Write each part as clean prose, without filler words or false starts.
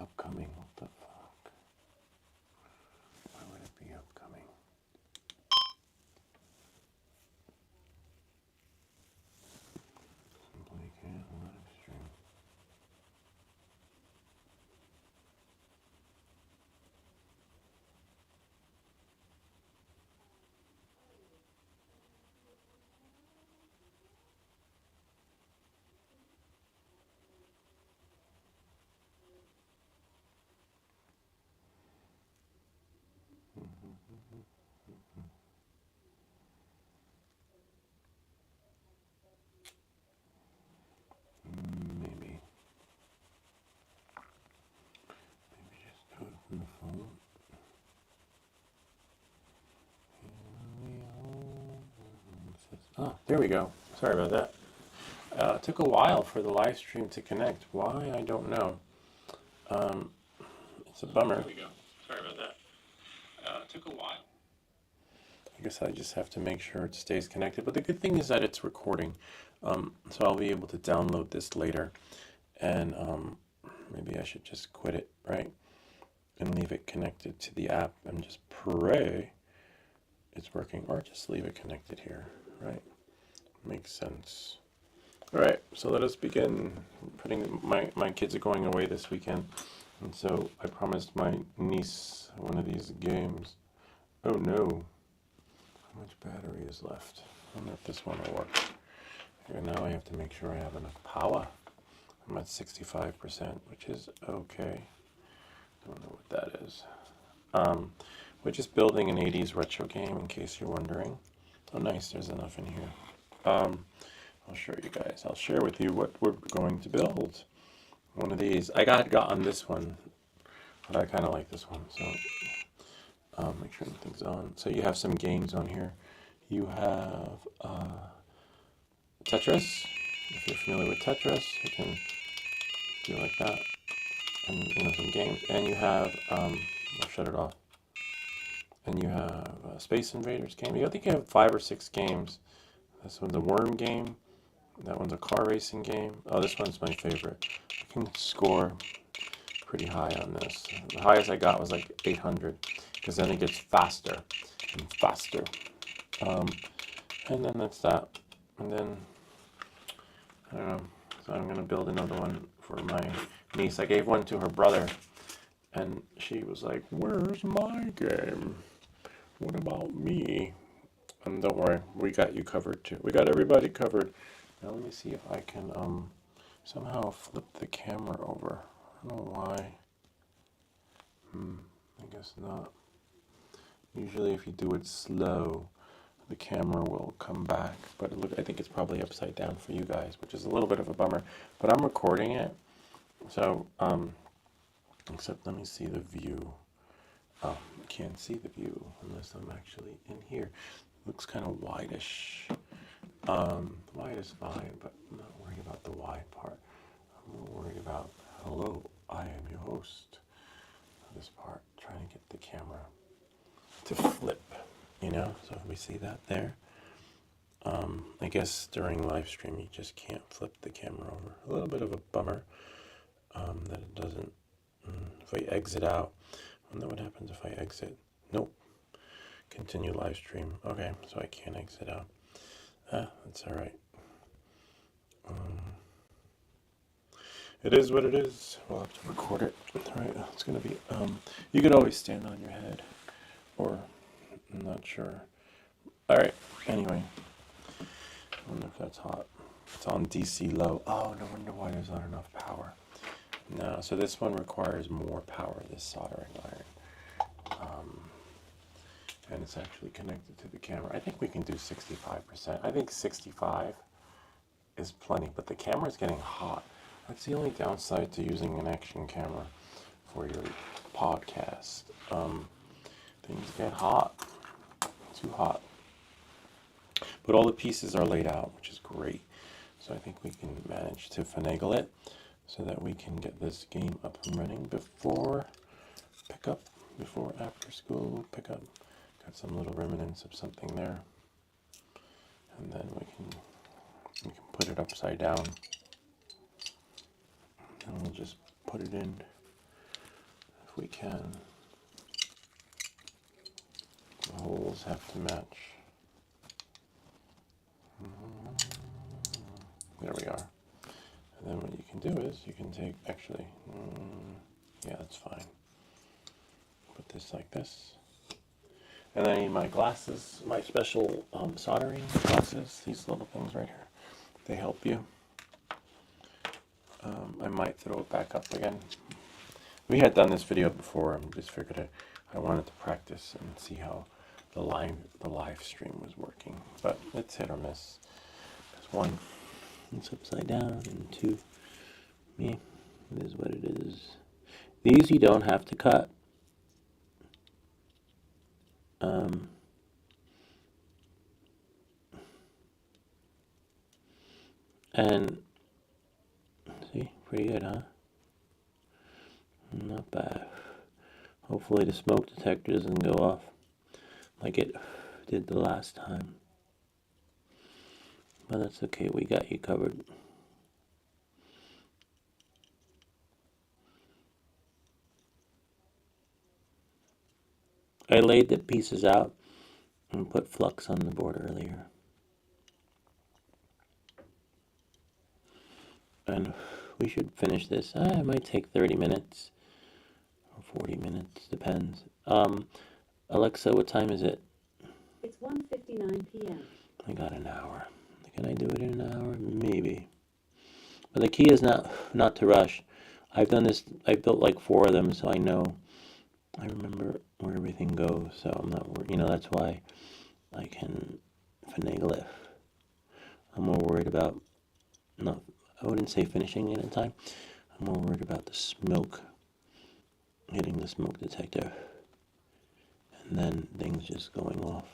upcoming? What the fuck? Why would it be upcoming? Simply can't live stream. Maybe. Maybe just do it from the phone. Oh, there we go. Sorry about that. It took a while for the live stream to connect. Why? I don't know. It's a bummer. There we go. Sorry about that. It took a while. I guess I just have to make sure it stays connected. But the good thing is that it's recording. So I'll be able to download this later. And maybe I should just quit it, right? And leave it connected to the app and just pray it's working. Or just leave it connected here, right? Makes sense. All right, so let us begin. My kids are going away this weekend. And so I promised my niece one of these games. Oh no. How much battery is left? I don't know if this one will work. And now I have to make sure I have enough power. I'm at 65%, which is okay. Don't know what that is. We're just building an 80s retro game, in case you're wondering. Oh, nice, there's enough in here. I'll show you guys. I'll share with you what we're going to build. One of these. I got on this one, but I kind of like this one. So make sure nothing's on. So you have some games on here. You have Tetris. If you're familiar with Tetris, you can do like that. And some games. And you have, I'll shut it off. And you have a Space Invaders game. I think you have 5 or 6 games. This one's a worm game. That one's a car racing game. Oh, this one's my favorite. I can score pretty high on this. The highest I got was like 800, because then it gets faster and faster. And then that's that. And then, I don't know. So I'm going to build another one for my niece. I gave one to her brother, and she was like, "Where's my game? What about me?" And don't worry, we got you covered too. We got everybody covered. Now let me see if I can somehow flip the camera over. I don't know why. I guess not. Usually if you do it slow, the camera will come back. But look, I think it's probably upside down for you guys, which is a little bit of a bummer. But I'm recording it. So, except let me see the view. Oh, I can't see the view unless I'm actually in here. It looks kind of wide-ish. Wide is fine, but I'm not worried about the wide part. I'm more worried about, hello, I am your host. This part, trying to get the camera to flip, so if we see that there. I guess during live stream you just can't flip the camera over. A little bit of a bummer that it doesn't. If I exit out, I wonder what happens if I exit. Nope. Continue live stream. Okay, so I can't exit out. That's all right. It is what it is. We'll have to record it. All right, it's gonna be. You could always stand on your head, or I'm not sure. All right. Anyway, I wonder if that's hot. It's on DC low. Oh, no wonder why there's not enough power. No, so this one requires more power. This soldering iron. And it's actually connected to the camera. I think we can do 65%. I think 65 is plenty, but the camera is getting hot. That's the only downside to using an action camera for your podcast. Things get hot, too hot. But all the pieces are laid out, which is great. So I think we can manage to finagle it so that we can get this game up and running before after school pickup. Got some little remnants of something there. And then we can put it upside down. And we'll just put it in if we can. The holes have to match. There we are. And then what you can do is you can take, actually, yeah, that's fine. Put this like this. And then I need my glasses, my special soldering glasses, these little things right here. They help you. I might throw it back up again. We had done this video before and just figured I wanted to practice and see how the live stream was working. But it's hit or miss. There's one, it's upside down, and two, yeah, it is what it is. These you don't have to cut. And see, pretty good, huh? Not bad. Hopefully the smoke detector doesn't go off like it did the last time. But that's okay, we got you covered. I laid the pieces out and put flux on the board earlier. And we should finish this. It might take 30 minutes or 40 minutes, depends. Alexa, what time is it? It's 1:59 p.m. I got an hour. Can I do it in an hour? Maybe. But the key is not to rush. I've done this, I built like 4 of them, so I remember where everything goes, so I'm not worried. You know, that's why I can finagle it. I'm more worried about, I wouldn't say finishing it in time. I'm more worried about the smoke, hitting the smoke detector, and then things just going off.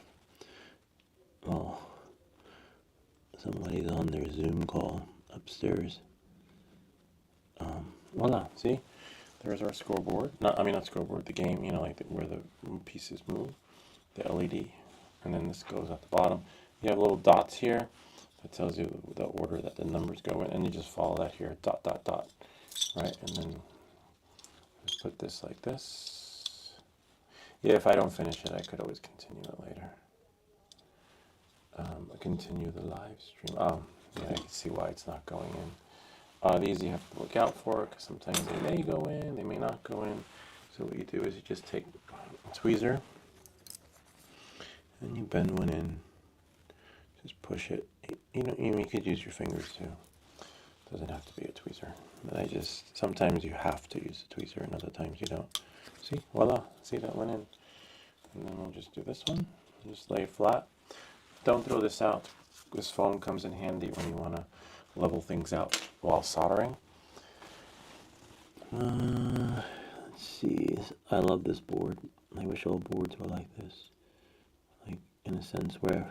Well, somebody's on their Zoom call upstairs. Voila, see? There's our scoreboard. Not scoreboard, the game, you know, like where the pieces move, the LED, and then this goes at the bottom. You have little dots here that tells you the order that the numbers go in, and you just follow that here, dot, dot, dot, right? And then just put this like this. Yeah, if I don't finish it, I could always continue it later. Continue the live stream. Yeah, I can see why it's not going in. These you have to look out for, because sometimes they may go in, they may not go in. So what you do is you just take a tweezer, and you bend one in. Just push it. You could use your fingers too. Doesn't have to be a tweezer. But sometimes you have to use a tweezer, and other times you don't. See, voila, see that went in. And then we'll just do this one. Just lay it flat. Don't throw this out. This foam comes in handy when you want to level things out while soldering. Let's see. I love this board. I wish all boards were like this. Like, in a sense where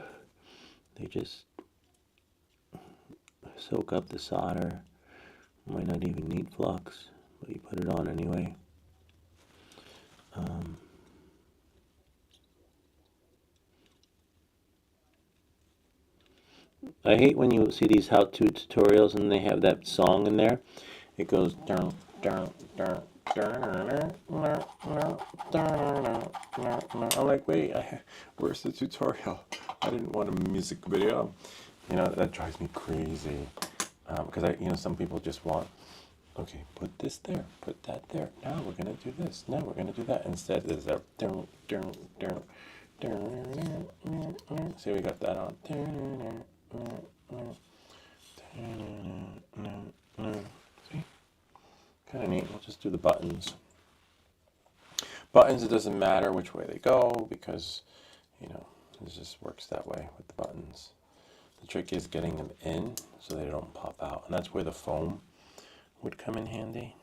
they just soak up the solder. Might not even need flux, but you put it on anyway. I hate when you see these how-to tutorials and they have that song in there. It goes down, down, down, down. I'm like, wait, where's the tutorial? I didn't want a music video. You know, that drives me crazy. Because some people just want, okay, put this there, put that there. Now we're gonna do this. Now we're gonna do that. Instead, there's that down, down, down, down. See, we got that on. See? Kind of neat. We'll just do the buttons. Buttons, it doesn't matter which way they go because, it just works that way with the buttons. The trick is getting them in so they don't pop out. And that's where the foam would come in handy.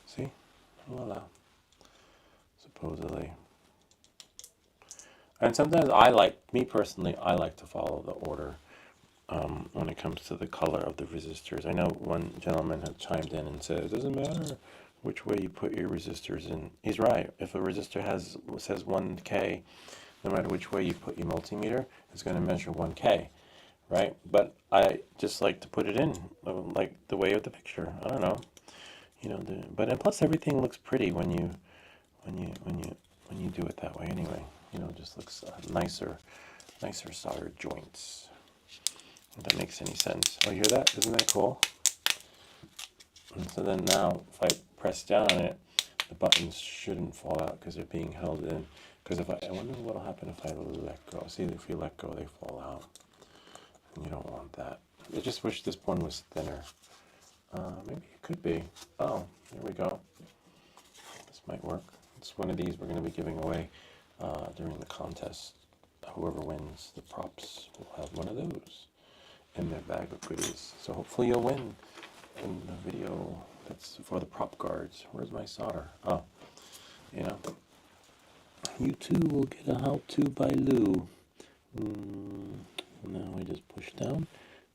See? Voila. Supposedly. And sometimes me personally, I like to follow the order when it comes to the color of the resistors. I know one gentleman had chimed in and said, it doesn't matter which way you put your resistors in. He's right. If a resistor says 1K, no matter which way you put your multimeter, it's going to measure 1K, right? But I just like to put it in, like the way of the picture. I don't know. you know, but and plus everything looks pretty when you do it that way anyway. You know, it just looks nicer soldered joints. If that makes any sense. Oh, you hear that? Isn't that cool? And so then now, if I press down on it, the buttons shouldn't fall out because they're being held in. Because if I wonder what will happen if I let go. See, if you let go, they fall out. And you don't want that. I just wish this one was thinner. Maybe it could be. Oh, there we go. This might work. It's one of these we're going to be giving away during the contest. Whoever wins the props will have one of those in their bag of goodies. So hopefully you'll win in the video that's for the prop guards. Where's my solder? Oh, you know. You too will get a how-to by Lou. Now I just push down.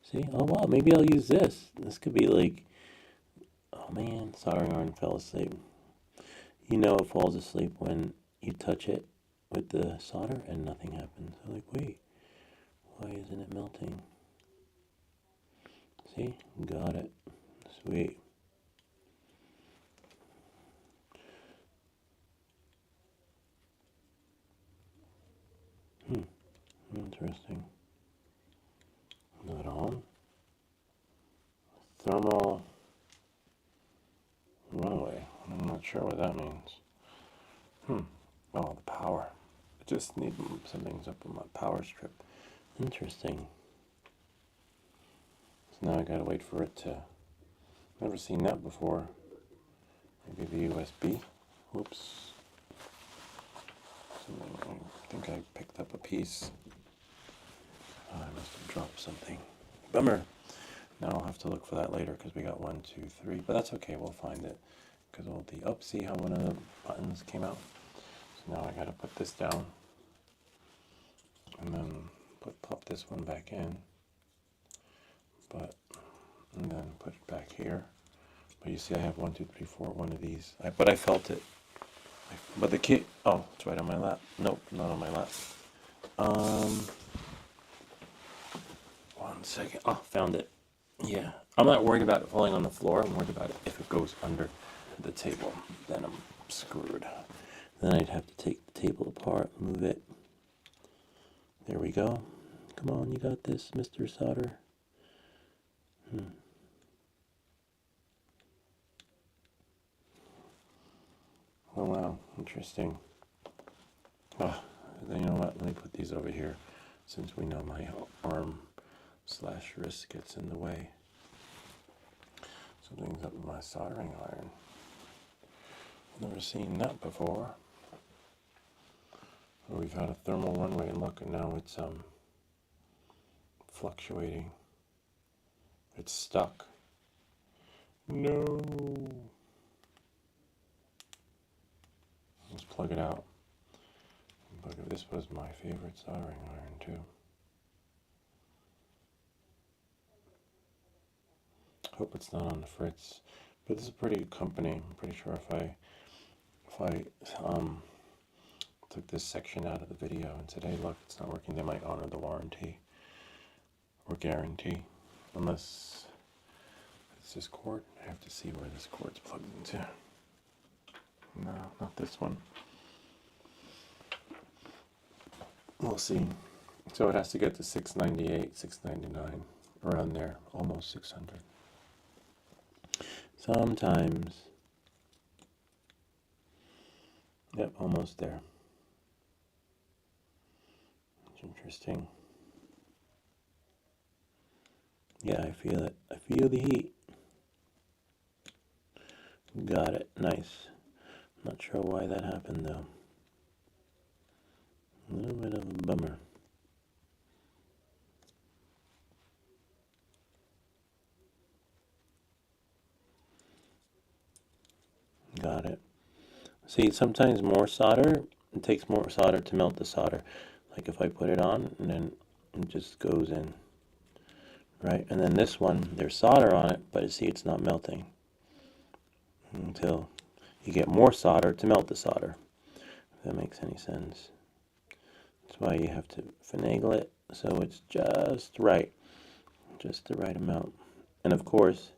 See? Oh wow, maybe I'll use this. This could be like, oh man, soldering iron fell asleep. You know it falls asleep when you touch it with the solder and nothing happens. So like, wait, why isn't it melting? See? Got it. Sweet. Interesting. Not on. Thermal runaway. I'm not sure what that means. Oh, the power. I just need something's up on my power strip. Interesting. So now I gotta wait for it to. Never seen that before. Maybe the USB. Whoops. I think I picked up a piece. Oh, I must have dropped something. Bummer. Now I'll have to look for that later because we got 1, 2, 3. But that's okay. We'll find it. Because we'll see how one of the buttons came out. So now I got to put this down. And then pop this one back in. And then put it back here. But you see I have 1, 2, 3, 4, one of these. But I felt it. But the key, oh, it's right on my lap. Nope, not on my lap. 1 second. Oh, found it. Yeah, I'm not worried about it falling on the floor. I'm worried about it if it goes under the table. Then I'm screwed. Then I'd have to take the table apart, move it. There we go. Come on, you got this, Mr. Solder. Oh wow, interesting. Oh, then you know what? Let me put these over here, since we know my arm/wrist gets in the way. Something's up with my soldering iron. Never seen that before. We've had a thermal runway look, and now it's fluctuating. It's stuck. No. Let's plug it out. But this was my favorite soldering iron too. Hope it's not on the fritz. But this is a pretty good company. I'm pretty sure if I took this section out of the video and said, hey look, it's not working, they might honor the warranty or guarantee. Unless it's this cord. I have to see where this cord's plugged into. No, not this one. We'll see. So it has to get to 698, 699, around there, almost 600. Sometimes. Yep, almost there. It's interesting. Yeah, I feel it. I feel the heat. Got it. Nice. Not sure why that happened though. A little bit of a bummer. Got it. See, sometimes more solder, it takes more solder to melt the solder. Like if I put it on and then it just goes in. Right? And then this one, there's solder on it, but see, it's not melting until you get more solder to melt the solder. If that makes any sense. That's why you have to finagle it so it's just right. Just the right amount. And of course,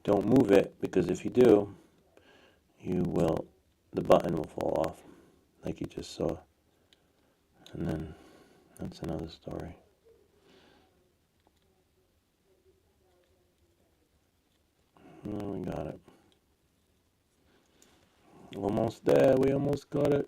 don't move it, because if you do, the button will fall off, like you just saw. And then that's another story. And we got it. Almost there, we almost got it.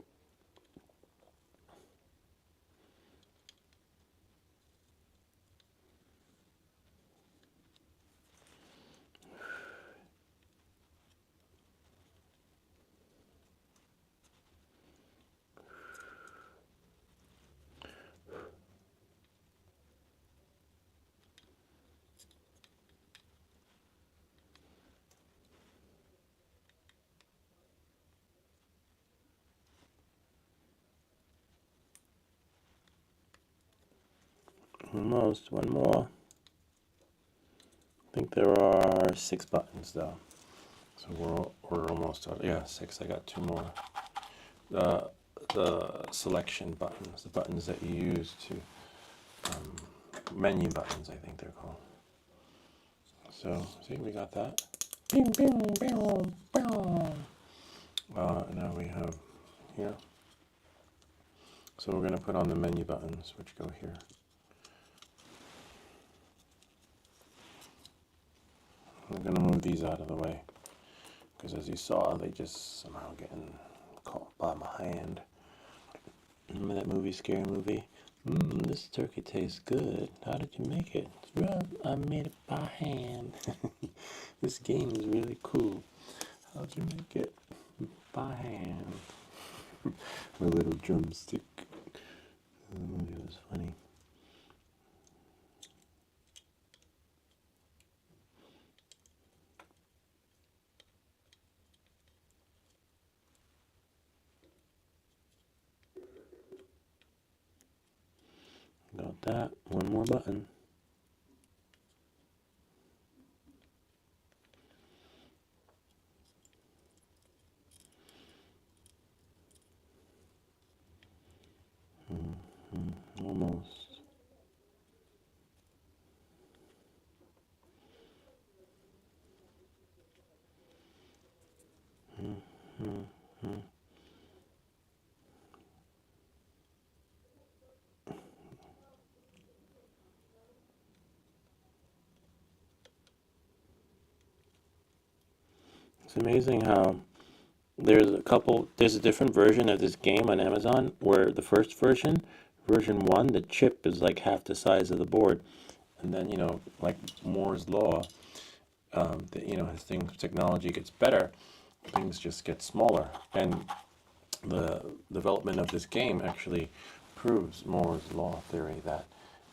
Almost, one more. I think there are 6 buttons though. So we're almost out. Yeah, 6. I got 2 more. The selection buttons, the buttons that you use to menu buttons, I think they're called. So see, we got that. Now we have here. So we're going to put on the menu buttons, which go here. We're going to move these out of the way, because as you saw, they just somehow getting caught by my hand. Remember that movie, Scary Movie? This turkey tastes good. How did you make it? Well, I made it by hand. This game is really cool. How'd you make it? By hand. My little drumstick. The movie was funny. Got that. One more button. Almost. It's amazing how there's a different version of this game on Amazon, where the first version, version 1, the chip is like half the size of the board. And then, like Moore's Law, as technology gets better, things just get smaller. And the development of this game actually proves Moore's Law theory that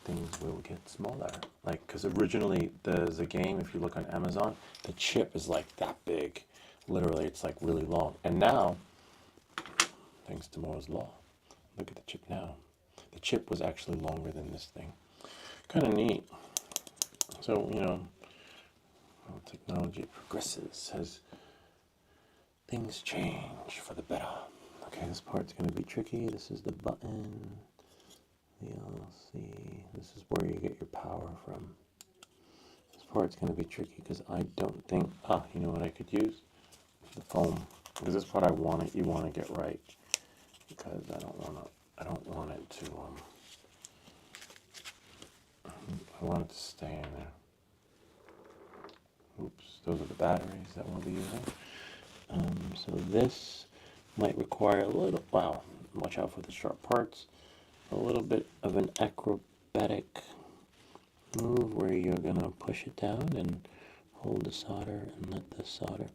things will get smaller. Like, because originally the game, if you look on Amazon, the chip is like that big. Literally, it's like really long. And now, thanks to Moore's Law, look at the chip now. The chip was actually longer than this thing. Kind of neat. So, how technology progresses as things change for the better. Okay, this part's going to be tricky. This is the button, the LC. This is where you get your power from. This part's going to be tricky because I don't think, you know what I could use? The foam. Because this part you want to get right. Because I don't want it to, I want it to stay in there. Oops, those are the batteries that we'll be using. So this might require a little, watch out for the sharp parts, a little bit of an acrobatic move where you're going to push it down and hold the solder and let the solder,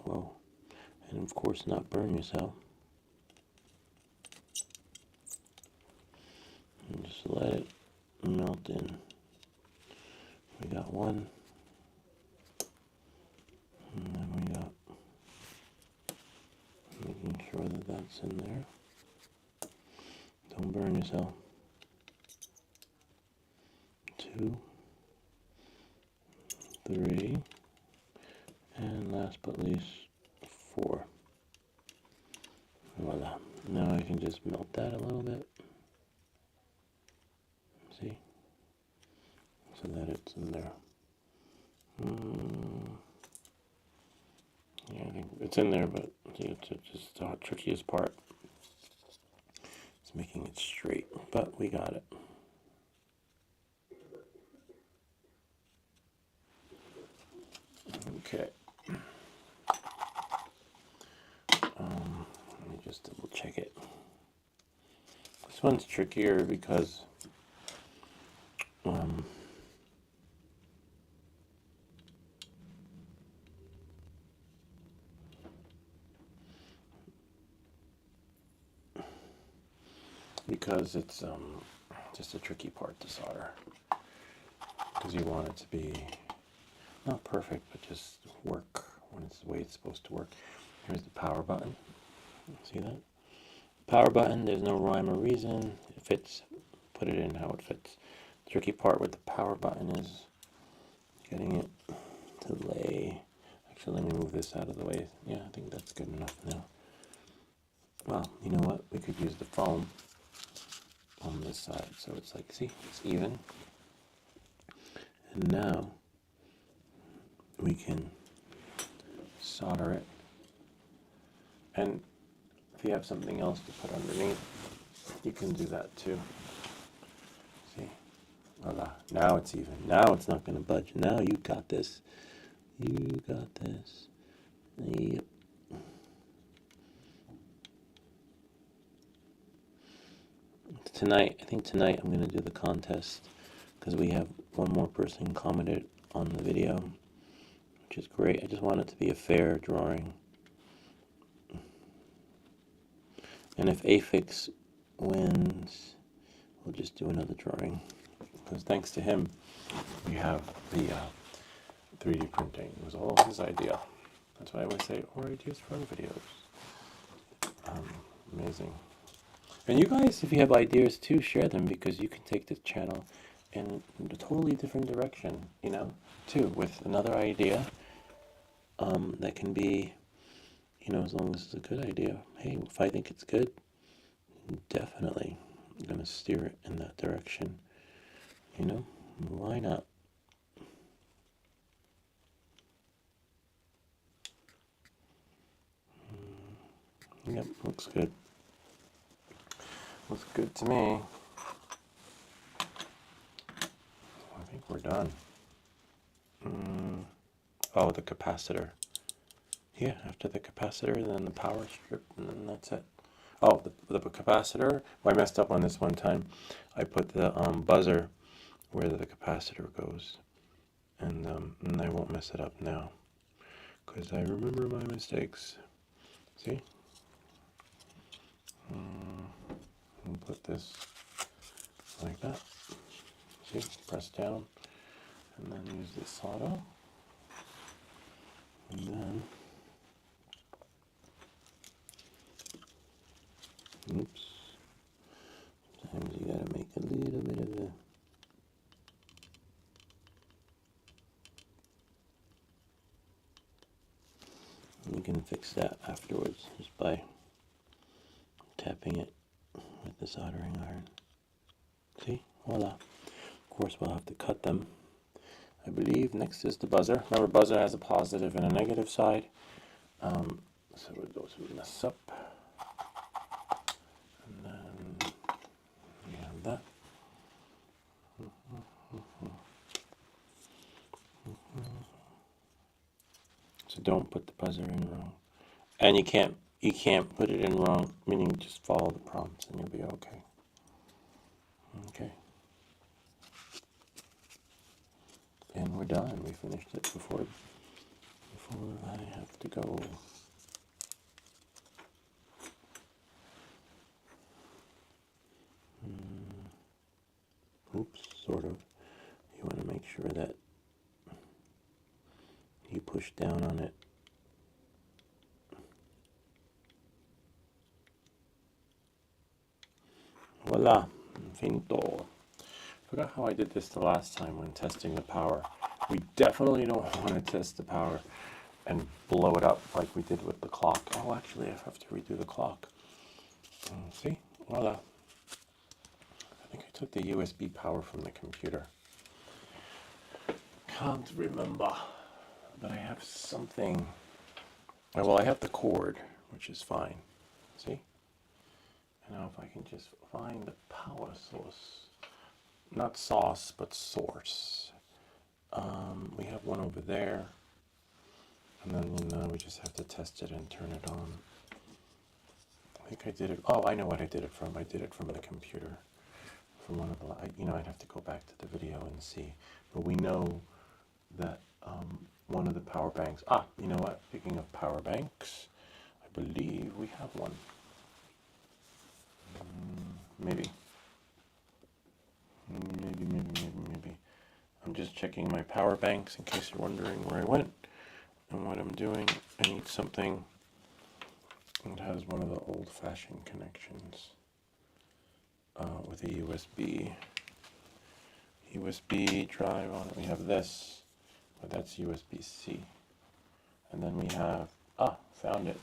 and of course not burn yourself. And just let it melt in. We got one, and then we got making sure that that's in there. Don't burn yourself. 2, 3, and last but least 4. Voila. Now I can just melt that a little bit. See? So that it's in there. think it's in there, but it's just the trickiest part. It's making it straight, but we got it. Okay. Let me just double check it. This one's trickier because it's just a tricky part to solder, because you want it to be not perfect, but just work when it's the way it's supposed to work. Here's the power button. See that? Power button, there's no rhyme or reason. It fits. Put it in how it fits. The tricky part with the power button is getting it to lay. Actually, let me move this out of the way. Yeah, I think that's good enough now. Well, you know what? We could use the foam on this side, so it's like, see, it's even. And now we can solder it. And if you have something else to put underneath, you can do that too. See? Voila. Now it's even. Now it's not going to budge. Now you got this. You got this. Yep. Tonight, I think tonight I'm going to do the contest, because we have one more person commented on the video, which is great. I just want it to be a fair drawing. And if Afix wins, we'll just do another drawing, because thanks to him, we have the 3D printing. It was all his idea. That's why I always say, or ideas for other videos. Amazing. And you guys, if you have ideas too, share them, because you can take this channel in a totally different direction, you know, too, with another idea that can be, you know, as long as it's a good idea. Hey, if I think it's good, definitely I'm going to steer it in that direction, you know, why not? Yep, looks good. Looks good to me. I think we're done. Oh, the capacitor. Yeah, after the capacitor, then the power strip, and then that's it. Oh, the capacitor. Well, I messed up on this one time. I put the buzzer where the capacitor goes, and I won't mess it up now, because I remember my mistakes. See? And put this like that. See? Press down, and then use this solder, and then. Oops. Sometimes you gotta make a little bit of a. You can fix that afterwards just by tapping it with the soldering iron. See? Voila. Of course, we'll have to cut them. I believe next is the buzzer. Remember, buzzer has a positive and a negative side. So those who mess up. And then we have that. So don't put the buzzer in wrong. And you can't put it in wrong, meaning just follow the prompts and you'll be okay. Okay. And we're done. We finished it before I have to go. Oops, sort of. You want to make sure that you push down on it. Voila, finito. Forgot how I did this the last time when testing the power. We definitely don't want to test the power and blow it up like we did with the clock. Oh, actually, I have to redo the clock. See? Voila. I think I took the USB power from the computer. Can't remember, but I have something Well, I have the cord, which is fine. See? And now if I can just find the power source. Not sauce, but source. We have one over there. And then we just have to test it and turn it on. I think I did it. Oh, I know what I did it from. I did it from the computer. From one of the, I'd have to go back to the video and see. But we know that one of the power banks. You know what? Speaking of power banks, I believe we have one. Maybe. Maybe. I'm just checking my power banks in case you're wondering where I went and what I'm doing. I need something that has one of the old-fashioned connections with a USB drive on it. We have this, but that's USB-C. And then we have, found it.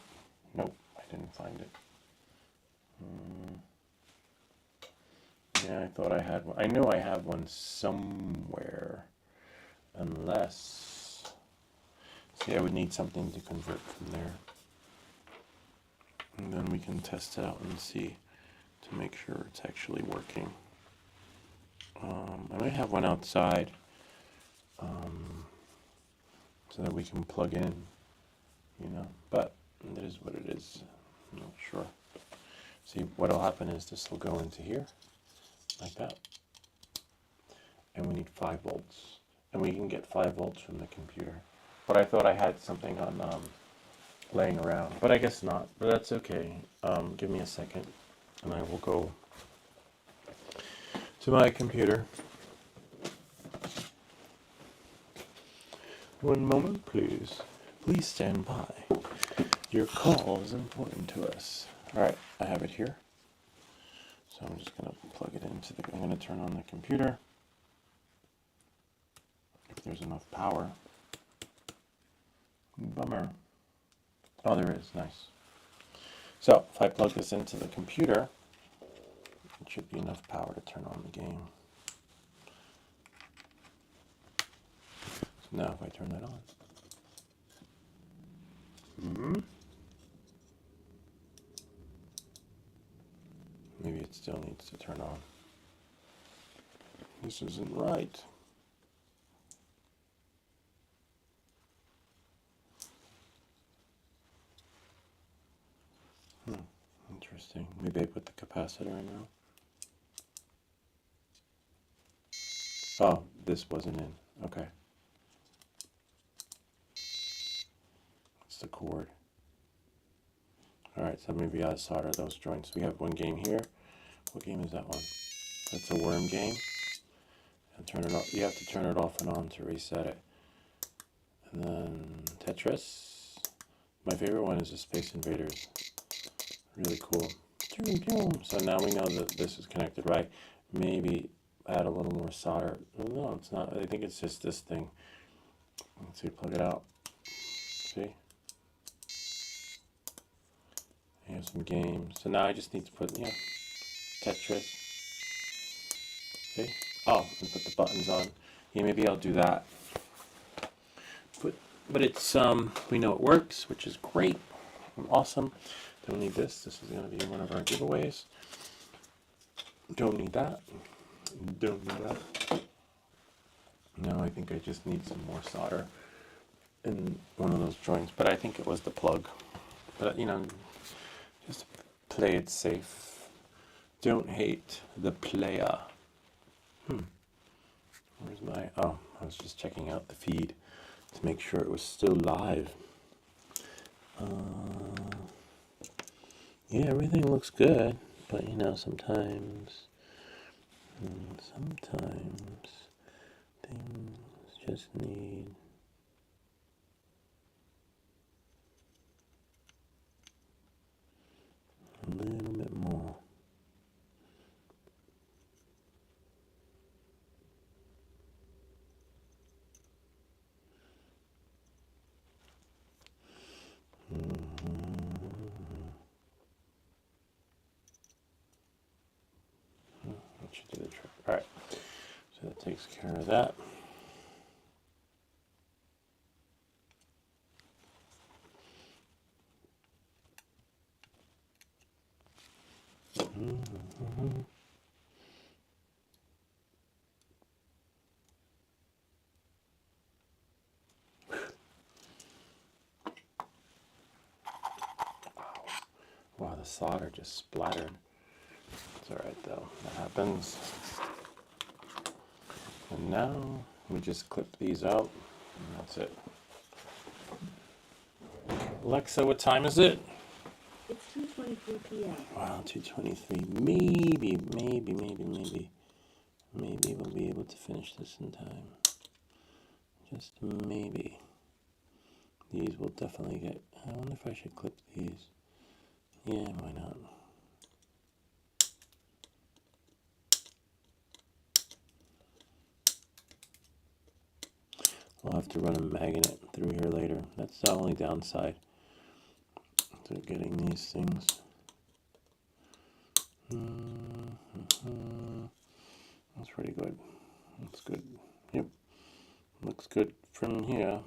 Nope, I didn't find it. Yeah, I thought I had one. I know I have one somewhere. Unless, see, I would need something to convert from there. And then we can test it out and see to make sure it's actually working. I might have one outside so that we can plug in, but it is what it is. I'm not sure. See, what will happen is this will go into here, like that. And we need 5 volts. And we can get 5 volts from the computer. But I thought I had something on laying around, but I guess not. But that's okay. Give me a second, and I will go to my computer. One moment, please. Please stand by. Your call is important to us. All right, I have it here. So I'm just going to plug it into I'm going to turn on the computer. If there's enough power. Bummer. Oh, there is. Nice. So if I plug this into the computer, it should be enough power to turn on the game. So now if I turn that on. Maybe it still needs to turn on. This isn't right. Interesting. Maybe I put the capacitor in now. Oh, this wasn't in. Okay. It's the cord. Alright, so maybe I'll solder those joints. We have one game here. What game is that one? That's a worm game. And turn it off. You have to turn it off and on to reset it. And then Tetris. My favorite one is the Space Invaders. Really cool. So now we know that this is connected right. Maybe add a little more solder. No, it's not. I think it's just this thing. Let's see, plug it out. See? Here's some games. So now I just need to put, Tetris. See? Oh, and put the buttons on. Yeah, maybe I'll do that. But it's, we know it works, which is great. Awesome. Don't need this. This is going to be one of our giveaways. Don't need that. Don't need that. No, I think I just need some more solder in one of those joints. But I think it was the plug. But, just play it safe. Don't hate the player. Where's my... Oh, I was just checking out the feed to make sure it was still live. Yeah, everything looks good, but sometimes things just need a little bit more. That should do the trick. All right, so that takes care of that. Wow, the solder just splattered. It's alright though, that happens. And now we just clip these out, and that's it. Alexa, what time is it? It's 2:23 p.m. Wow, 2:23. Maybe we'll be able to finish this in time. Just maybe. These will definitely get. I wonder if I should clip these. Yeah, why not? I'll have to run a magnet through here later. That's the only downside to getting these things. That's pretty good. Looks good. Yep. Looks good from here.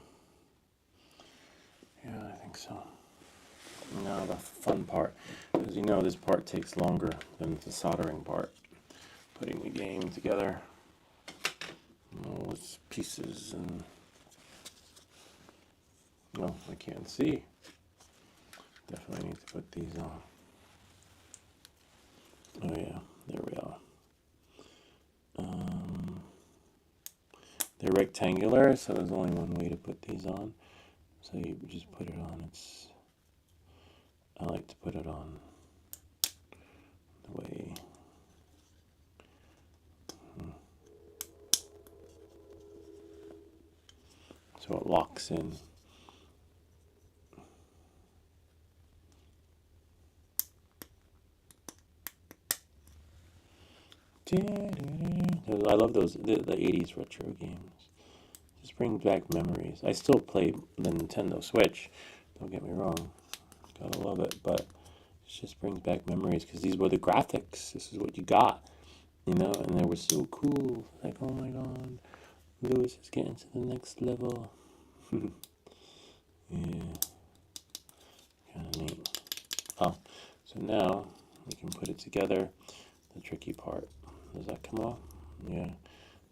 Yeah, I think so. Now the fun part. As you know, this part takes longer than the soldering part. Putting the game together. All its pieces and... Well, I can't see. Definitely need to put these on. Oh yeah, there we are. They're rectangular, so there's only one way to put these on. So you just put it on. I like to put it on the way. So it locks in. I love those the 80s retro games. Just brings back memories. I still play the Nintendo Switch. Don't get me wrong. Gotta love it, but it just brings back memories because these were the graphics. This is what you got, you know, and they were so cool. Like, oh my god, Lewis is getting to the next level. Yeah, kind of neat. Oh, so now we can put it together. The tricky part. Does that come off? Yeah.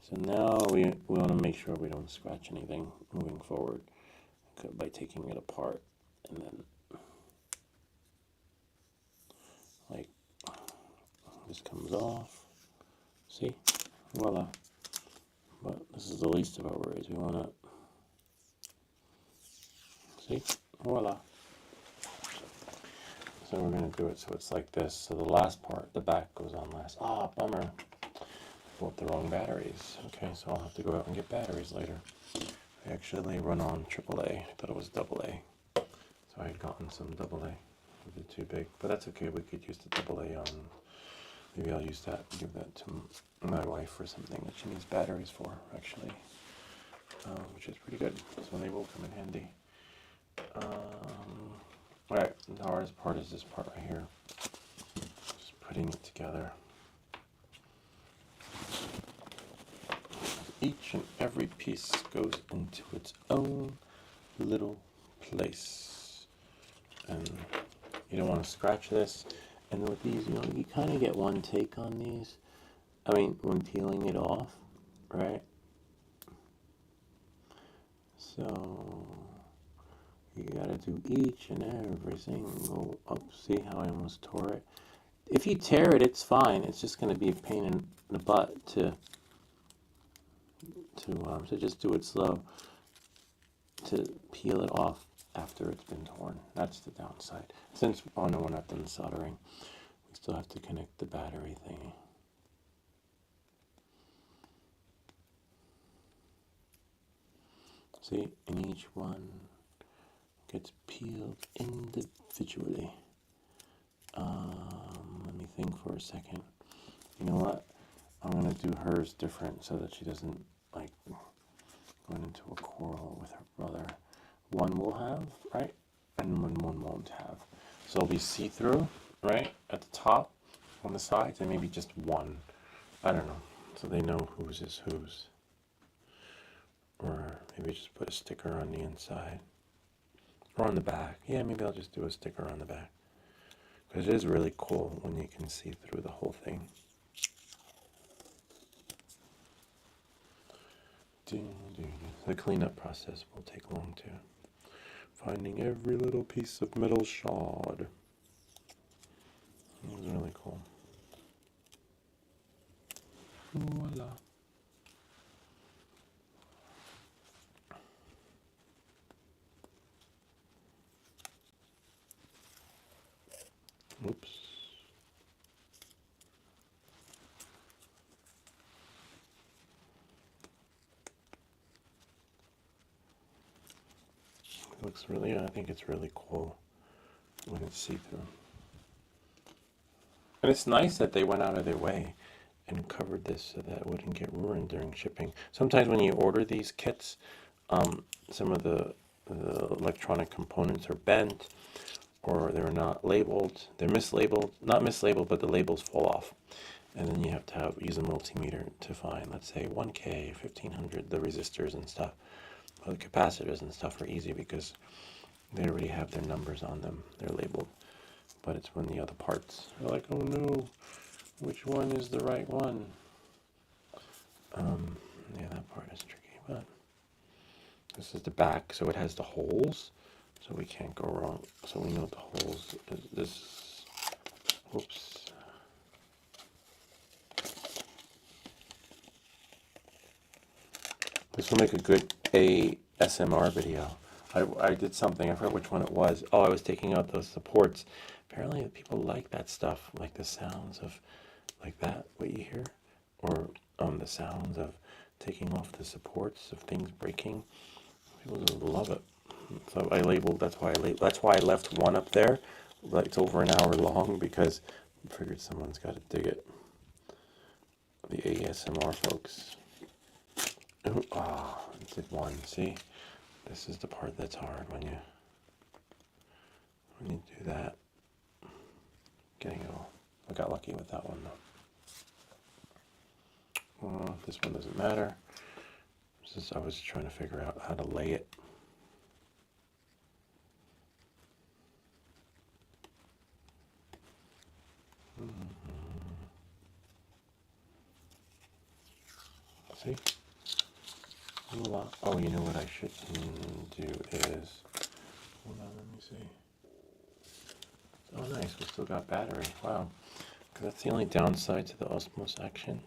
So now we want to make sure we don't scratch anything moving forward by taking it apart, and then like this comes off. See? Voila. But this is the least of our worries. We want to see? Voila. So we're going to do it so it's like this. So the last part, the back goes on last. Ah, bummer. Bought the wrong batteries. Okay, so I'll have to go out and get batteries later. I actually run on AAA. I thought it was AA. So I had gotten some AA. A bit too big, but that's okay. We could use the AA on. Maybe I'll use that. Give that to my wife for something that she needs batteries for, actually, which is pretty good. So they will come in handy. All right. The hardest part is this part right here. Just putting it together. Each and every piece goes into its own little place, and you don't want to scratch this. And with these, you know, you kind of get one take on these. I mean, when peeling it off, right? So you gotta do each and every single. Oh, see how I almost tore it? If you tear it, it's fine. It's just gonna be a pain in the butt to just do it slow, to peel it off after it's been torn. That's the downside. Since, oh no, we're not done soldering. We still have to connect the battery thingy. See, and each one gets peeled individually. Let me think for a second. You know what? I'm gonna do hers different so that she doesn't like going into a quarrel with her brother. One will have, right? And one won't have. So it'll be see-through, right? At the top, on the sides, and maybe just one. I don't know. So they know whose is whose. Or maybe just put a sticker on the inside. Or on the back. Yeah, maybe I'll just do a sticker on the back. Because it is really cool when you can see through the whole thing. The cleanup process will take long too. Finding every little piece of metal shard. It was really cool. Voila. Oops. It looks really, I think it's really cool when it's see-through. And it's nice that they went out of their way and covered this so that it wouldn't get ruined during shipping. Sometimes when you order these kits, some of the electronic components are bent, or they're not labeled. They're mislabeled, not mislabeled, but the labels fall off. And then you have to use a multimeter to find, let's say, 1K, 1500, the resistors and stuff. Well, the capacitors and stuff are easy because they already have their numbers on them. They're labeled. But it's when the other parts are like, oh no, which one is the right one? Yeah, that part is tricky, but this is the back, so it has the holes, so we can't go wrong. So we know the holes is this. Whoops. This will make a good ASMR video. I did something, I forgot which one it was. Oh, I was taking out those supports. Apparently people like that stuff, like the sounds of, like that, what you hear, or the sounds of taking off the supports of things breaking. People just love it. So I labeled, that's why I left one up there. Like it's over an hour long because I figured someone's got to dig it. The ASMR folks. Ah, I did one. See, this is the part that's hard when you do that. Getting it all. I got lucky with that one though. This one doesn't matter. I was trying to figure out how to lay it. See? Oh, you know what I should do is, hold on, let me see. Oh, nice, we still got battery. Wow. 'Cause that's the only downside to the osmos action.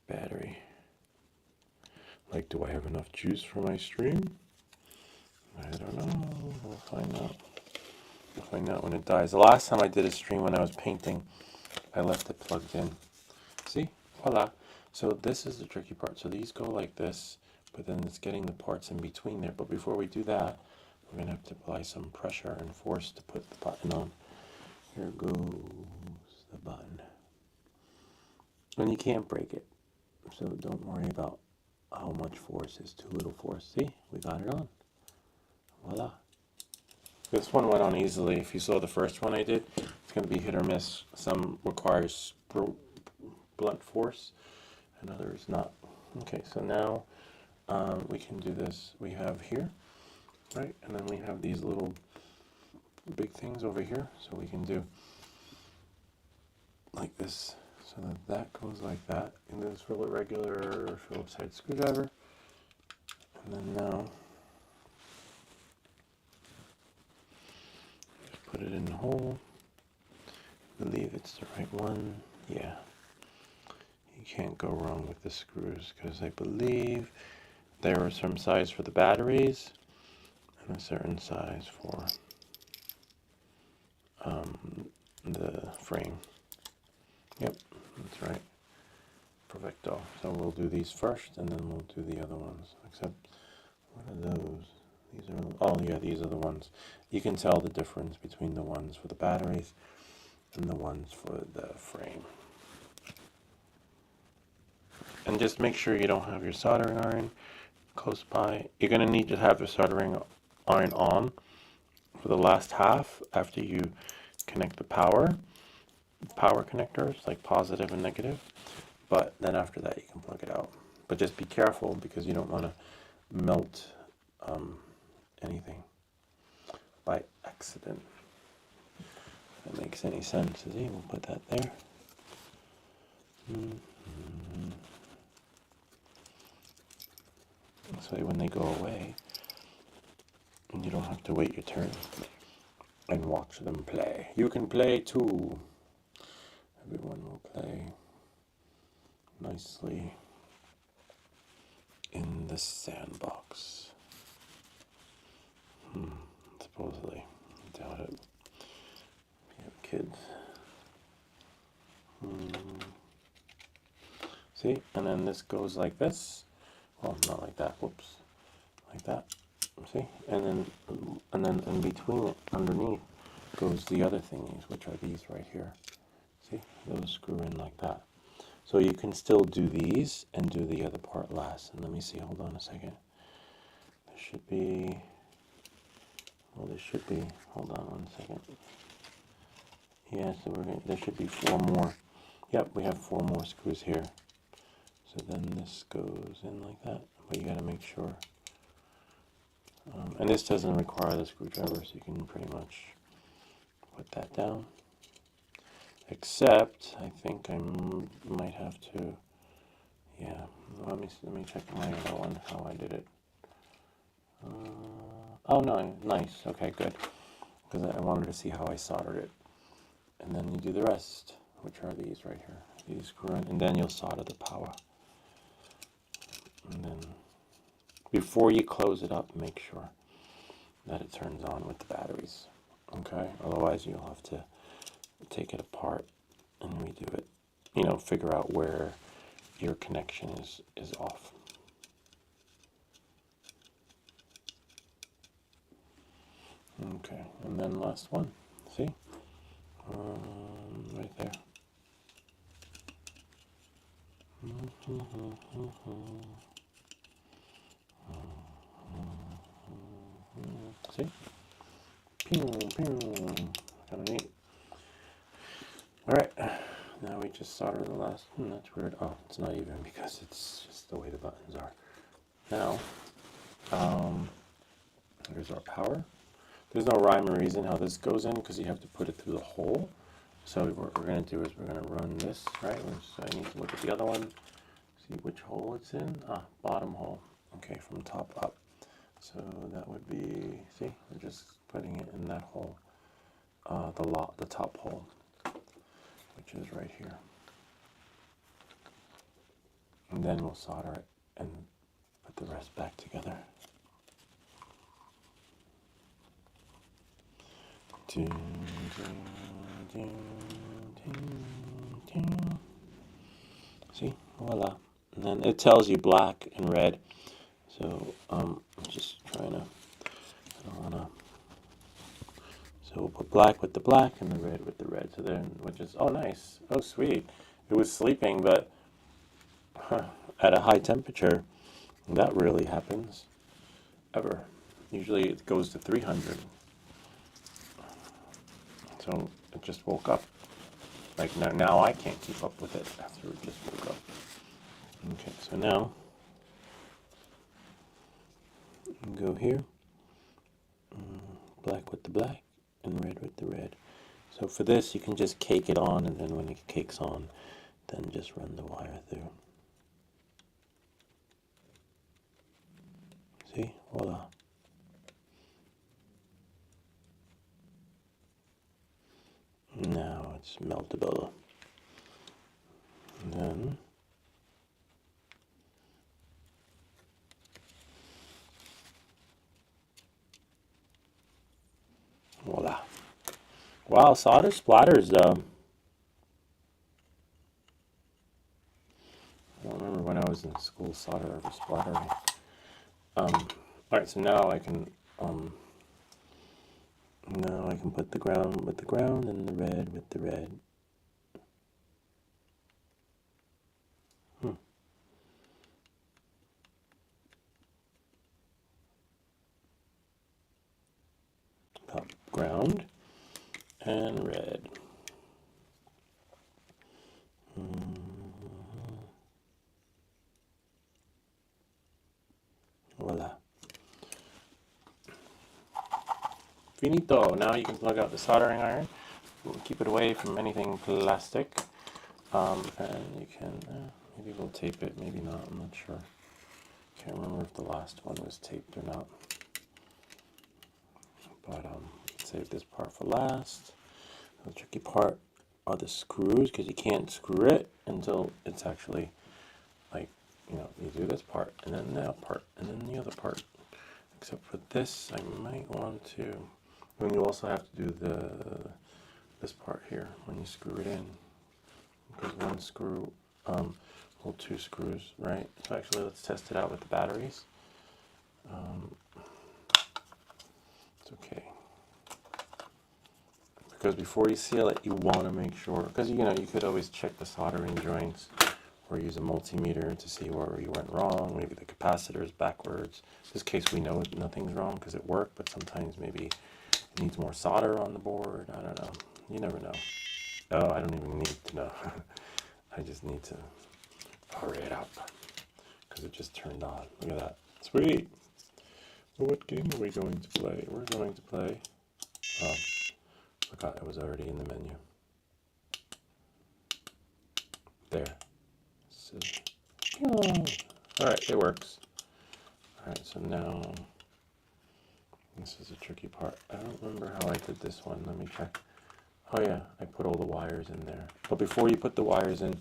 Battery. Like, do I have enough juice for my stream? I don't know. We'll find out. We'll find out when it dies. The last time I did a stream when I was painting, I left it plugged in. See? Voila. So this is the tricky part. So these go like this, but then it's getting the parts in between there. But before we do that, we're going to have to apply some pressure and force to put the button on. Here goes the button. And you can't break it. So don't worry about how much force is too little force. See? We got it on. Voila. This one went on easily. If you saw the first one I did, it's going to be hit or miss. Some requires blunt force and others not. Okay, so now we can do this. We have here, right? And then we have these little big things over here. So we can do like this. So that goes like that. And this for a regular Phillips head screwdriver. And then now just put it in the hole. Believe it's the right one. Yeah. You can't go wrong with the screws because I believe there are some size for the batteries and a certain size for the frame. Yep, that's right. Perfecto. So we'll do these first and then we'll do the other ones. Except, what are those? These are, oh yeah, these are the ones. You can tell the difference between the ones for the batteries and the ones for the frame. And just make sure you don't have your soldering iron close by. You're going to need to have your soldering iron on for the last half after you connect the power connectors, like positive and negative. But then after that, you can plug it out. But just be careful because you don't want to melt anything. by accident. If that makes any sense. See, we'll put that there. This way when they go away, you don't have to wait your turn and watch them play. You can play too. Everyone will play nicely in the sandbox. Supposedly. I doubt it. If you have kids. See? And then this goes like this. Well, not like that. Whoops. Like that. See? And then in between it, underneath, goes the other thingies, which are these right here. See? Those screw in like that. So you can still do these and do the other part last. And let me see, hold on a second. There should be, well, there should be, hold on 1 second. Yeah, so there should be 4 more. Yep, we have 4 more screws here. So then this goes in like that, but you gotta make sure. And this doesn't require the screwdriver, so you can pretty much put that down. Except, I think I might have to, yeah, let me check my other one, how I did it. Oh no, nice, okay, good. Because I wanted to see how I soldered it. And then you do the rest, which are these right here. These screw in, and then you'll solder the power. And then, before you close it up, make sure that it turns on with the batteries. Okay, otherwise you'll have to take it apart and redo it. You know, figure out where your connection is off. Okay, and then last one. See? Right there. See? Pew, pew. Kind of neat. Alright, now we just solder the last one. That's weird. Oh, it's not even because it's just the way the buttons are. Now, here's our power. There's no rhyme or reason how this goes in because you have to put it through the hole. So what we're going to do is we're going to run this, right? So I need to look at the other one, see which hole it's in. Ah, bottom hole. Okay, from top up. So that would be, see, we're just putting it in that hole, the top hole, which is right here. And then we'll solder it and put the rest back together. Ding, ding, ding, ding, ding. See, voila. And then it tells you black and red. So I'm just trying to, I don't wanna. So we'll put black with the black and the red with the red. So then, which is, oh nice, oh sweet. It was sleeping, but at a high temperature, that really happens ever. Usually it goes to 300. So it just woke up. Like now I can't keep up with it after it just woke up. Okay, so now go here, black with the black and red with the red. So for this you can just cake it on, and then when it cakes on, then just run the wire through. See, voila. Now it's meltable. And then voila. Wow, solder splatters though. I don't remember when I was in school solder ever splattering. Alright, so now I can put the ground with the ground and the red with the red. Top ground and red. Voila. Finito. Now you can plug out the soldering iron. We'll keep it away from anything plastic. And you can, maybe we'll tape it, maybe not, I'm not sure. Can't remember if the last one was taped or not. But save this part for last. The tricky part are the screws, because you can't screw it until it's actually like, you know, you do this part, and then that part, and then the other part. Except for this, I might want to, and you also have to do this part here when you screw it in. Because one screw, well, two screws, right? So actually, let's test it out with the batteries. It's okay. Because before you seal it, you want to make sure, because you know, you could always check the soldering joints or use a multimeter to see where you went wrong. Maybe the capacitor is backwards. In this case, we know nothing's wrong because it worked, but sometimes maybe it needs more solder on the board. I don't know. You never know. Oh, I don't even need to know. I just need to hurry it up because it just turned on. Look at that. Sweet. Well, what game are we going to play? We're going to play. Oh, forgot it was already in the menu. There. So, all right, it works. All right, so now this is a tricky part. I don't remember how I did this one. Let me check. Oh yeah, I put all the wires in there. But before you put the wires in,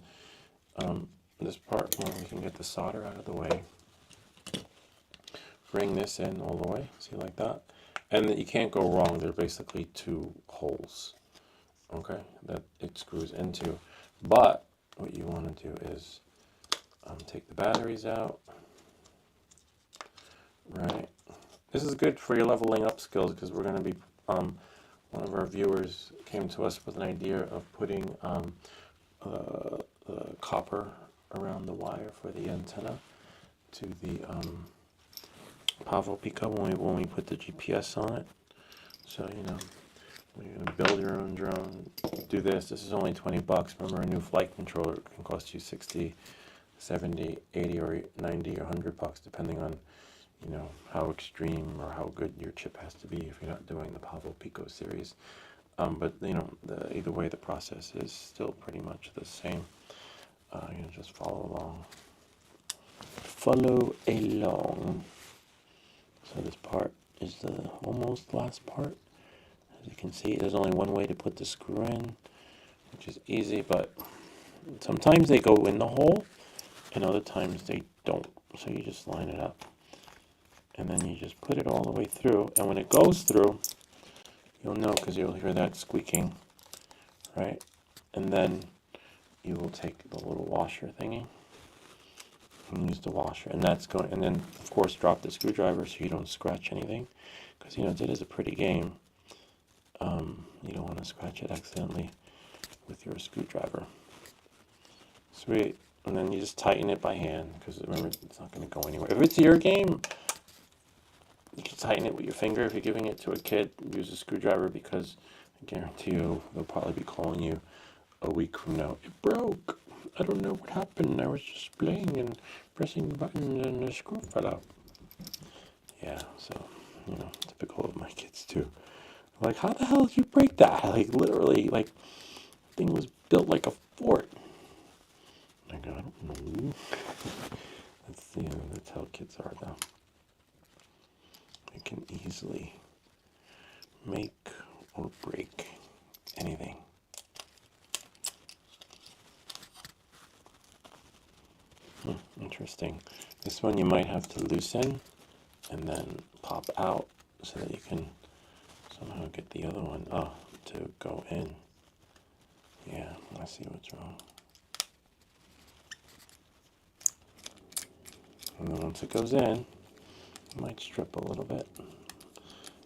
this part, well, we can get the solder out of the way. Bring this in all the way, see, like that. And you can't go wrong. They're basically two holes, okay, that it screws into. But what you want to do is take the batteries out, right? This is good for your leveling up skills because we're going to be, one of our viewers came to us with an idea of putting the copper around the wire for the antenna to the Pavo Pico when we put the GPS on it. So, you know, when you're going to build your own drone, do this. This is only 20 bucks. Remember, a new flight controller can cost you 60, 70, 80, or 90, or 100 bucks, depending on, you know, how extreme or how good your chip has to be if you're not doing the Pavo Pico series. But, you know, either way, the process is still pretty much the same. You know, just follow along. Follow along. So this part is the almost last part. As you can see, there's only one way to put the screw in, which is easy, but sometimes they go in the hole, and other times they don't. So you just line it up, and then you just put it all the way through, and when it goes through, you'll know because you'll hear that squeaking, right? And then you will take the little washer thingy and use the washer, and that's going, and then of course drop the screwdriver so you don't scratch anything, because you know it is a pretty game. You don't want to scratch it accidentally with your screwdriver. Sweet. And then you just tighten it by hand, because remember, it's not going to go anywhere. If it's your game, you can tighten it with your finger. If you're giving it to a kid, use a screwdriver, because I guarantee you they'll probably be calling you a week from now. It broke. I don't know what happened. I was just playing and pressing the button and the screw fell out. Yeah, so, you know, typical of my kids too. Like, how the hell did you break that? Like, literally, like, thing was built like a fort. Like, I don't know. That's, you know, that's how kids are, though. They can easily make or break anything. Interesting. This one you might have to loosen and then pop out so that you can somehow get the other one to go in. Yeah, I see what's wrong. And then once it goes in, it might strip a little bit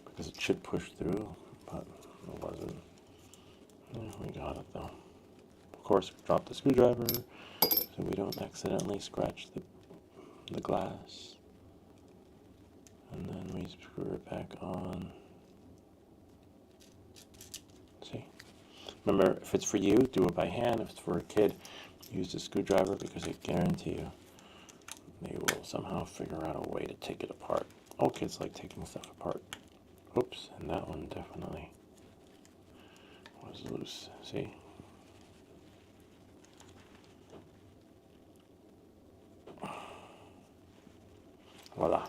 because it should push through, but it wasn't. Yeah, we got it though. Of course, we dropped the screwdriver so we don't accidentally scratch the glass. And then we screw it back on. See? Remember, if it's for you, do it by hand. If it's for a kid, use the screwdriver, because I guarantee you they will somehow figure out a way to take it apart. All kids like taking stuff apart. Oops, and that one definitely was loose. See? Voila.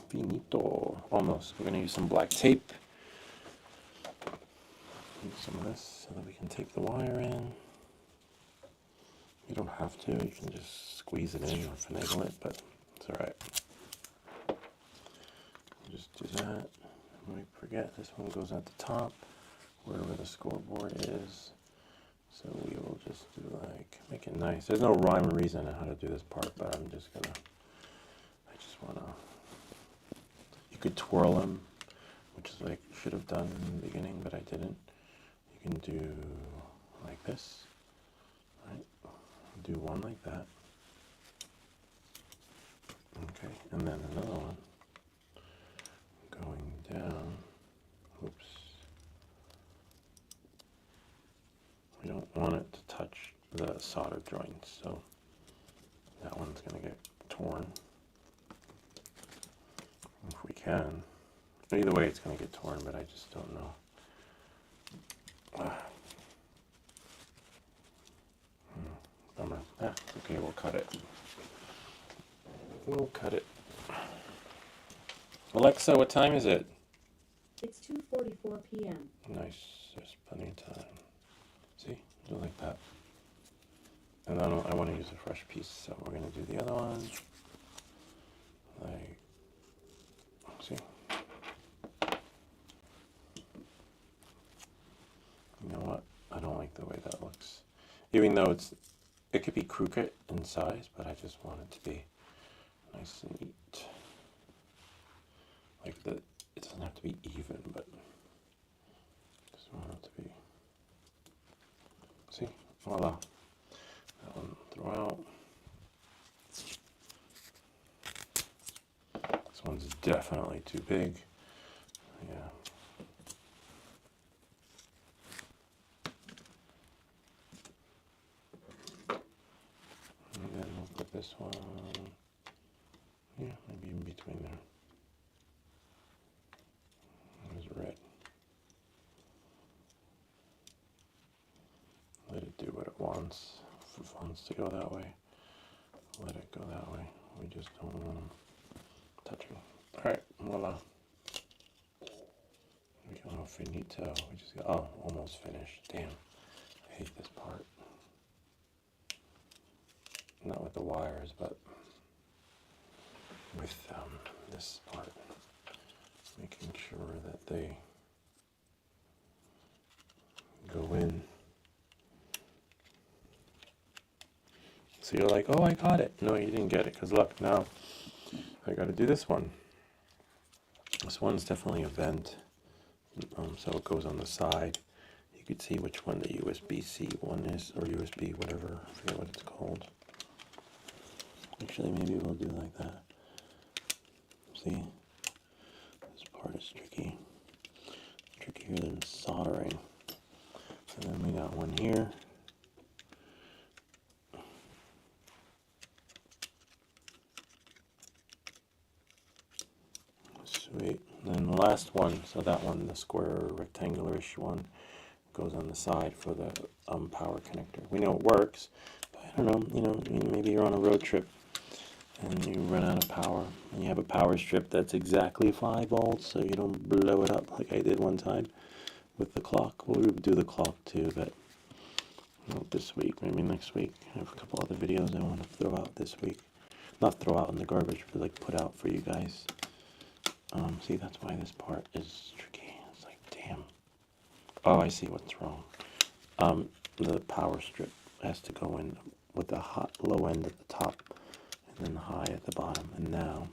Finito. Almost. We're going to use some black tape. Use some of this so that we can tape the wire in. You don't have to. You can just squeeze it in or finagle it, but it's alright. Just do that. We forget this one goes at the top, wherever the scoreboard is. So we will just do like, make it nice. There's no rhyme or reason on how to do this part, but I just wanna, you could twirl them, which is like, should have done in the beginning, but I didn't. You can do like this, right? Do one like that. Okay, and then another one going down. Oops. We don't want it to touch the solder joints, so that one's going to get torn. If we can. Either way, it's going to get torn, but I just don't know. Bummer. Okay, we'll cut it. We'll cut it. Alexa, what time is it? It's 2:44 p.m. Nice. There's plenty of time. See? Do it like that. And then I want to use a fresh piece, so we're going to do the other one. Like, see? You know what? I don't like the way that looks. Even though it could be crooked in size, but I just want it to be nice and neat. Like it doesn't have to be even, but just want it to be. See, voila. That one throw out. This one's definitely too big. Yeah. And then we'll put this one. Yeah, maybe in between there. There's red. Let it do what it wants. If it wants to go that way, let it go that way. We just don't want them touching. Alright, voila. We go finito. We just got, oh, almost finished. Damn. I hate this part. Not with the wires, but with this part. Making sure that they go in. So you're like, oh, I got it. No, you didn't get it, because look, now I got to do this one. This one's definitely a vent, so it goes on the side. You could see which one the USB-C one is, or USB, whatever, I forget what it's called. Actually, maybe we'll do like that. See? This part is tricky. Trickier than soldering. And then we got one here. Sweet. And then the last one, so that one, the square rectangular-ish one, goes on the side for the power connector. We know it works, but I don't know, maybe you're on a road trip and you run out of power, and you have a power strip that's exactly 5 volts, so you don't blow it up like I did one time with the clock. Well, we would do the clock too, but not this week, maybe next week. I have a couple other videos I want to throw out this week. Not throw out in the garbage, but like put out for you guys. See, that's why this part is tricky. It's like, damn. Oh, I see what's wrong. The power strip has to go in with the low end at the top and then the high at the bottom. And now,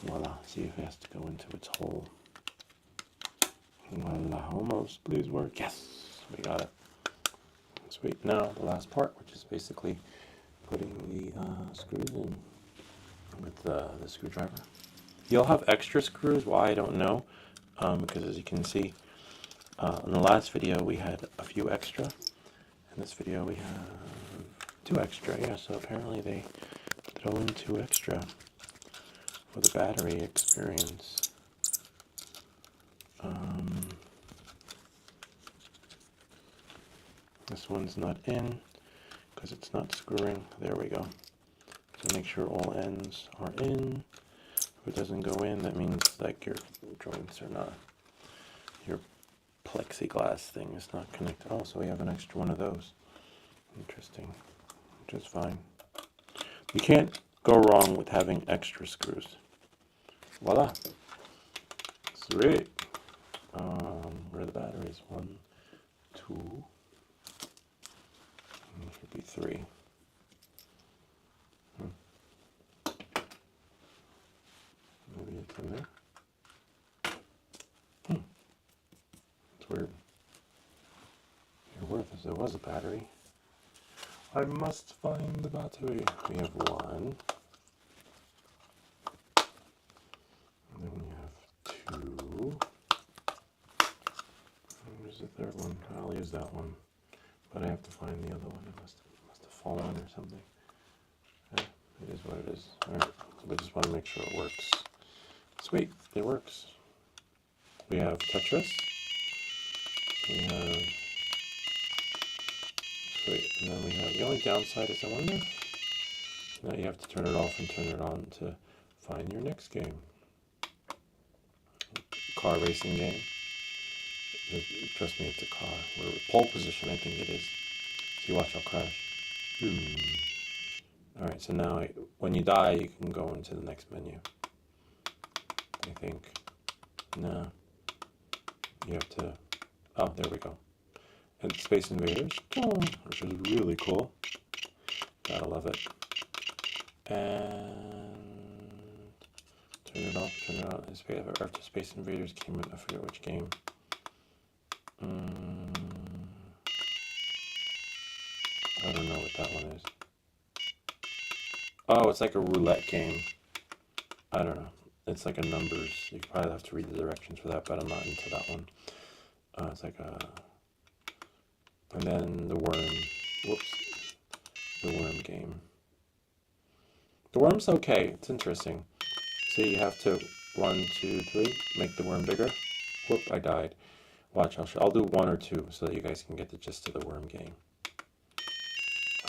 voila, see if it has to go into its hole. Voila, almost. Please work. Yes, we got it. Sweet. Now, the last part, which is basically putting the screws in with the screwdriver. You'll have extra screws. Why, I don't know. Because as you can see, in the last video we had a few extra. In this video we have 2 extra. Yeah, so apparently they throw in 2 extra for the battery experience. This one's not in because it's not screwing. There we go. So make sure all ends are in. If it doesn't go in, that means like your joints are not, your plexiglass thing is not connected. Oh, so we have an extra one of those. Interesting. Which is fine. You can't go wrong with having extra screws. Voila. Sweet. Where are the batteries? 1, 2. There should be 3. Maybe it's in there. It's weird. Here, where there was a battery. I must find the battery. We have 1. And then we have 2. Where's the third one? I'll use that one. But I have to find the other one. It must have fallen or something. Yeah, it is what it is. Alright, so we just want to make sure it works. Sweet, it works. We have Tetris. We have... Sweet, and then we have... The only downside is I wonder... Now you have to turn it off and turn it on to find your next game. Car racing game. Trust me, it's a car. We're pole position, I think it is. So you watch, I'll crash. Alright, so now when you die, you can go into the next menu. I think. No. You have to... Oh, there we go. And Space Invaders, which is really cool. Gotta love it. And... Turn it off, turn it on. After Space Invaders came in, I forget which game. I don't know what that one is. Oh, it's like a roulette game. I don't know. It's like a numbers. You probably have to read the directions for that, but I'm not into that one. It's like a... And then the worm. Whoops. The worm game. The worm's okay. It's interesting. So you have to 1, 2, 3. Make the worm bigger. Whoop, I died. Watch, I'll do 1 or 2 so that you guys can get the gist of the worm game.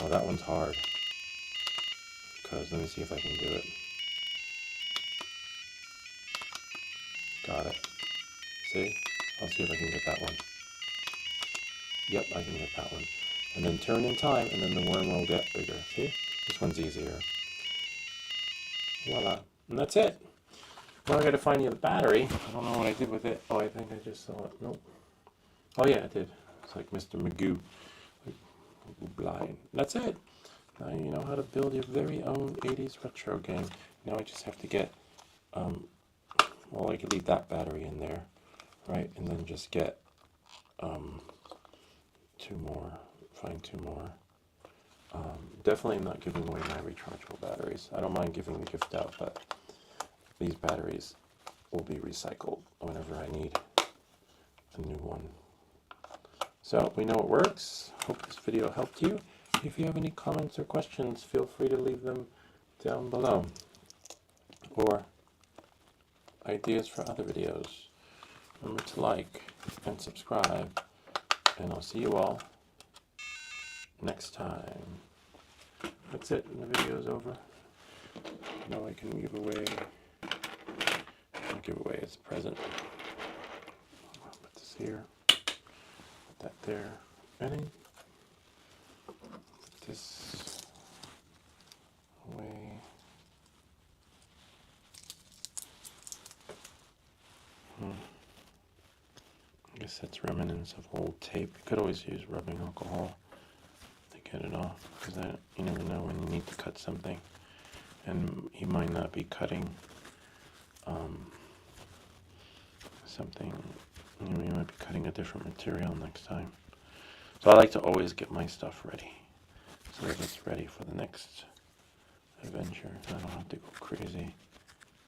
Oh, that one's hard. Because, let me see if I can do it. Got it. See? I'll see if I can get that one. Yep, I can get that one. And then turn in time, and then the worm will get bigger. See? This one's easier. Voila. And that's it. Now I gotta find you the battery. I don't know what I did with it. Oh, I think I just saw it. Nope. Oh yeah, I did. It's like Mr. Magoo. Like, blind. That's it. Now you know how to build your very own 80s retro game. Now I just have to get, well, I could leave that battery in there, right? And then just get 2 more, find 2 more. Definitely not giving away my rechargeable batteries. I don't mind giving the gift out, but these batteries will be recycled whenever I need a new one. So we know it works. Hope this video helped you. If you have any comments or questions, feel free to leave them down below. Or ideas for other videos. Remember to like and subscribe. And I'll see you all next time. That's it. The video's over. Now I can give away. I'll give away as a present. I'll put this here. Put that there. Ready? Put this away. I guess that's remnants of old tape. You could always use rubbing alcohol to get it off, because you never know when you need to cut something, and you might not be cutting something. You might be cutting a different material next time. So I like to always get my stuff ready, so that it's ready for the next adventure. I don't have to go crazy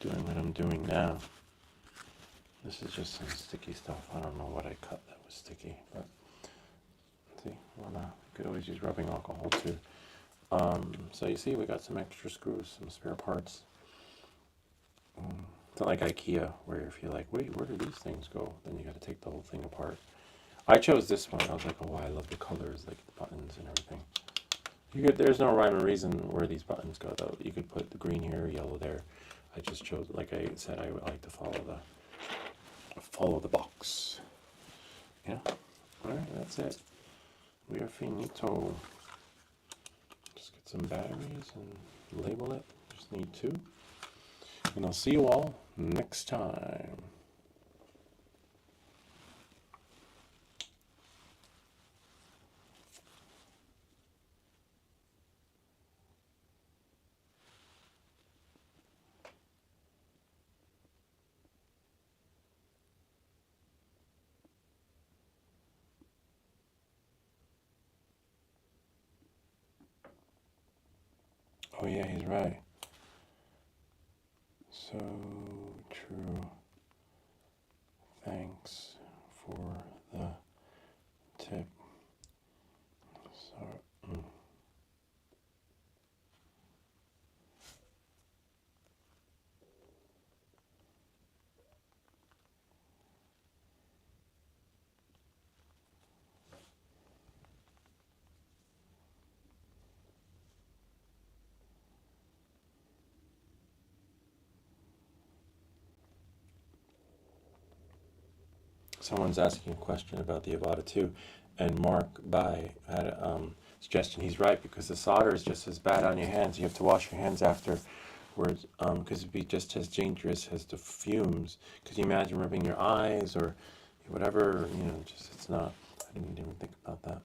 doing what I'm doing now. This is just some sticky stuff. I don't know what I cut that was sticky, but see, voila. You could always use rubbing alcohol too. So you see, we got some extra screws, some spare parts. It's not like IKEA, where if you're like, wait, where do these things go? Then you got to take the whole thing apart. I chose this one. I was like, oh, I love the colors, like the buttons and everything. You could, there's no rhyme or reason where these buttons go though. You could put the green here, yellow there. I just chose, like I said, I would like to follow the box. Yeah. All right, that's it. We are finito. Just get some batteries and label it. Just need 2. And I'll see you all next time. Oh yeah, he's right. So true. Thanks for the tip. So, someone's asking a question about the Avada 2, and Mark Bai had a suggestion. He's right, because the solder is just as bad on your hands. You have to wash your hands afterwards, because it'd be just as dangerous as the fumes. Because you imagine rubbing your eyes or whatever, just it's not. I didn't even think about that.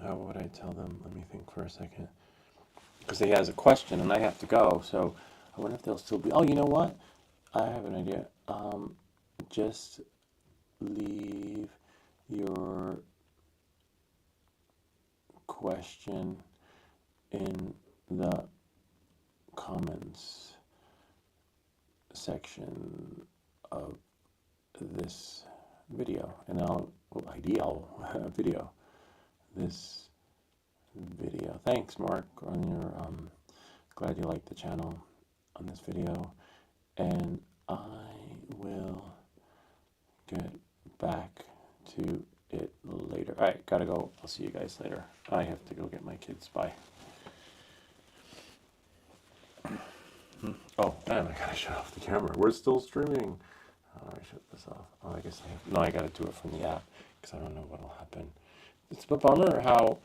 How would I tell them? Let me think for a second. Because he has a question and I have to go, so I wonder if they'll still be. Oh, you know what? I have an idea. Just leave your question in the comments section of this video, and video this video. Thanks, Mark, on your glad you liked the channel on this video, and I will get back to it later. All right, gotta go. I'll see you guys later. I have to go get my kids. Bye. Oh, and I gotta shut off the camera. We're still streaming. How do I shut this off? Oh, I guess I have. No, I gotta do it from the app because I don't know what'll happen. It's a bummer how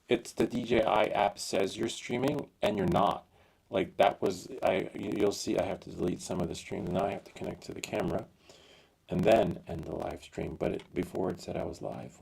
it's the DJI app says you're streaming and you're not. Like that was you'll see I have to delete some of the stream. Now I have to connect to the camera and then end the live stream. But before it said I was live.